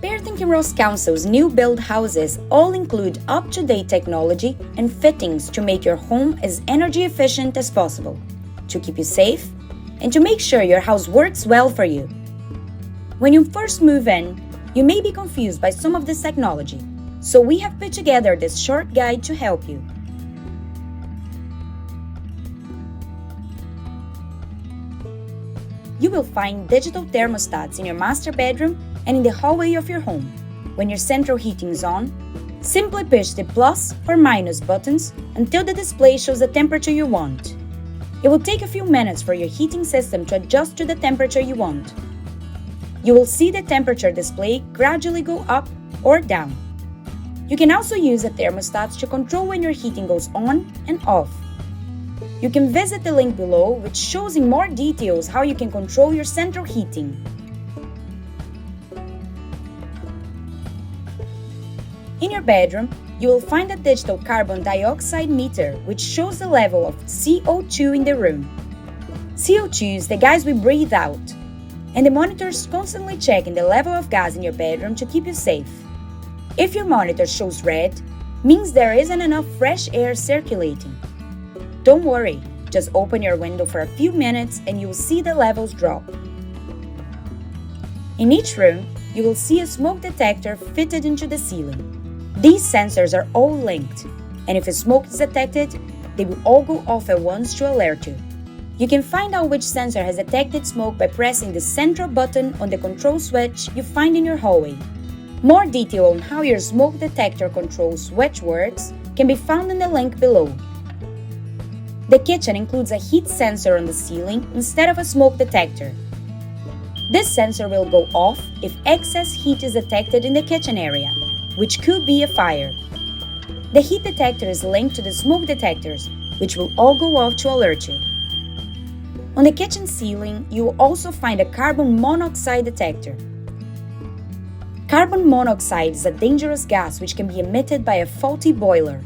Perth Kinross Council's new build houses all include up-to-date technology and fittings to make your home as energy efficient as possible, to keep you safe, and to make sure your house works well for you. When you first move in, you may be confused by some of this technology, so we have put together this short guide to help you. You will find digital thermostats in your master bedroom and in the hallway of your home. When your central heating is on, simply push the plus or minus buttons until the display shows the temperature you want. It will take a few minutes for your heating system to adjust to the temperature you want. You will see the temperature display gradually go up or down. You can also use the thermostats to control when your heating goes on and off. You can visit the link below, which shows in more details how you can control your central heating. In your bedroom, you will find a digital carbon dioxide meter, which shows the level of CO2 in the room. CO2 is the gas we breathe out, and the monitor is constantly checking the level of gas in your bedroom to keep you safe. If your monitor shows red, means there isn't enough fresh air circulating. Don't worry, just open your window for a few minutes and you will see the levels drop. In each room, you will see a smoke detector fitted into the ceiling. These sensors are all linked, and if a smoke is detected, they will all go off at once to alert you. You can find out which sensor has detected smoke by pressing the central button on the control switch you find in your hallway. More detail on how your smoke detector control switch works can be found in the link below. The kitchen includes a heat sensor on the ceiling instead of a smoke detector. This sensor will go off if excess heat is detected in the kitchen area, which could be a fire. The heat detector is linked to the smoke detectors, which will all go off to alert you. On the kitchen ceiling, you will also find a carbon monoxide detector. Carbon monoxide is a dangerous gas which can be emitted by a faulty boiler.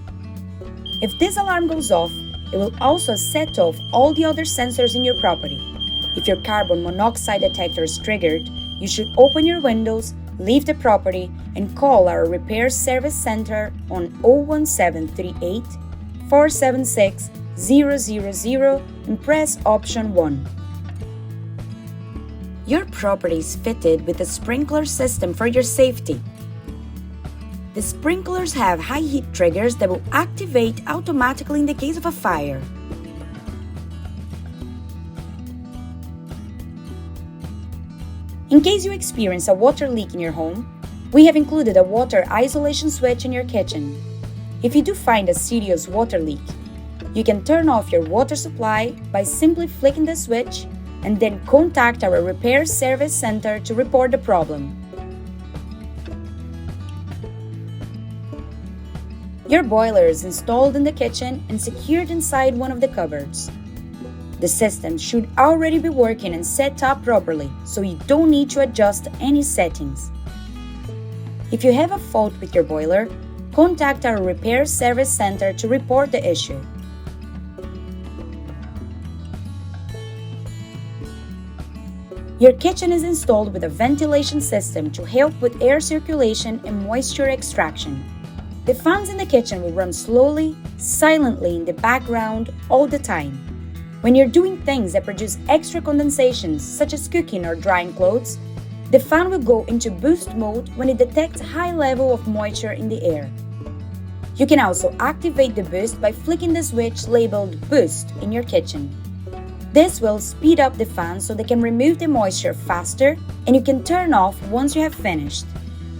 If this alarm goes off, it will also set off all the other sensors in your property. If your carbon monoxide detector is triggered, you should open your windows, leave the property, and call our repair service center on 01738 476 000 and press option 1. Your property is fitted with a sprinkler system for your safety. The sprinklers have high heat triggers that will activate automatically in the case of a fire. In case you experience a water leak in your home, we have included a water isolation switch in your kitchen. If you do find a serious water leak, you can turn off your water supply by simply flicking the switch and then contact our repair service center to report the problem. Your boiler is installed in the kitchen and secured inside one of the cupboards. The system should already be working and set up properly, so you don't need to adjust any settings. If you have a fault with your boiler, contact our repair service center to report the issue. Your kitchen is installed with a ventilation system to help with air circulation and moisture extraction. The fans in the kitchen will run slowly, silently in the background all the time. When you're doing things that produce extra condensations, such as cooking or drying clothes, the fan will go into boost mode when it detects a high level of moisture in the air. You can also activate the boost by flicking the switch labeled Boost in your kitchen. This will speed up the fan so they can remove the moisture faster, and you can turn off once you have finished.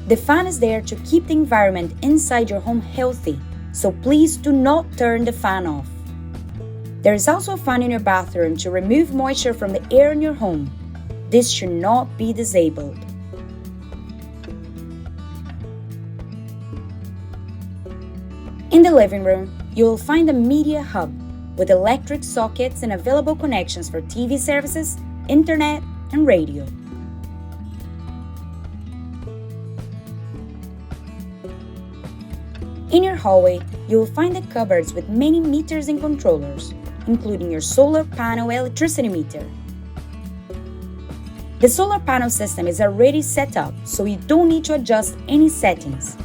The fan is there to keep the environment inside your home healthy, so please do not turn the fan off. There is also a fan in your bathroom to remove moisture from the air in your home. This should not be disabled. In the living room, you will find a media hub with electric sockets and available connections for TV services, internet, and radio. In your hallway, you will find the cupboards with many meters and controllers, including your solar panel electricity meter. The solar panel system is already set up, so you don't need to adjust any settings.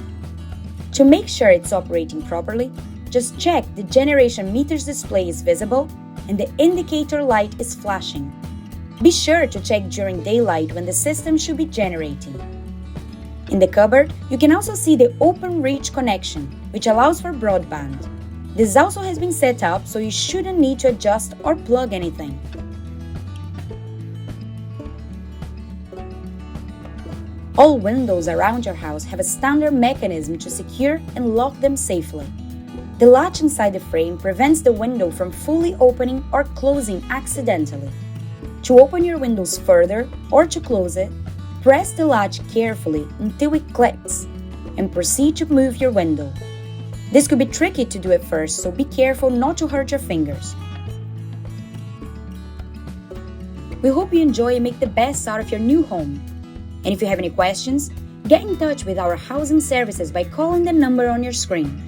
To make sure it's operating properly, just check the generation meter's display is visible and the indicator light is flashing. Be sure to check during daylight when the system should be generating. In the cupboard, you can also see the open reach connection, which allows for broadband. This also has been set up, so you shouldn't need to adjust or plug anything. All windows around your house have a standard mechanism to secure and lock them safely. The latch inside the frame prevents the window from fully opening or closing accidentally. To open your windows further or to close it, press the latch carefully until it clicks and proceed to move your window. This could be tricky to do at first, so be careful not to hurt your fingers. We hope you enjoy and make the best out of your new home. And if you have any questions, get in touch with our housing services by calling the number on your screen.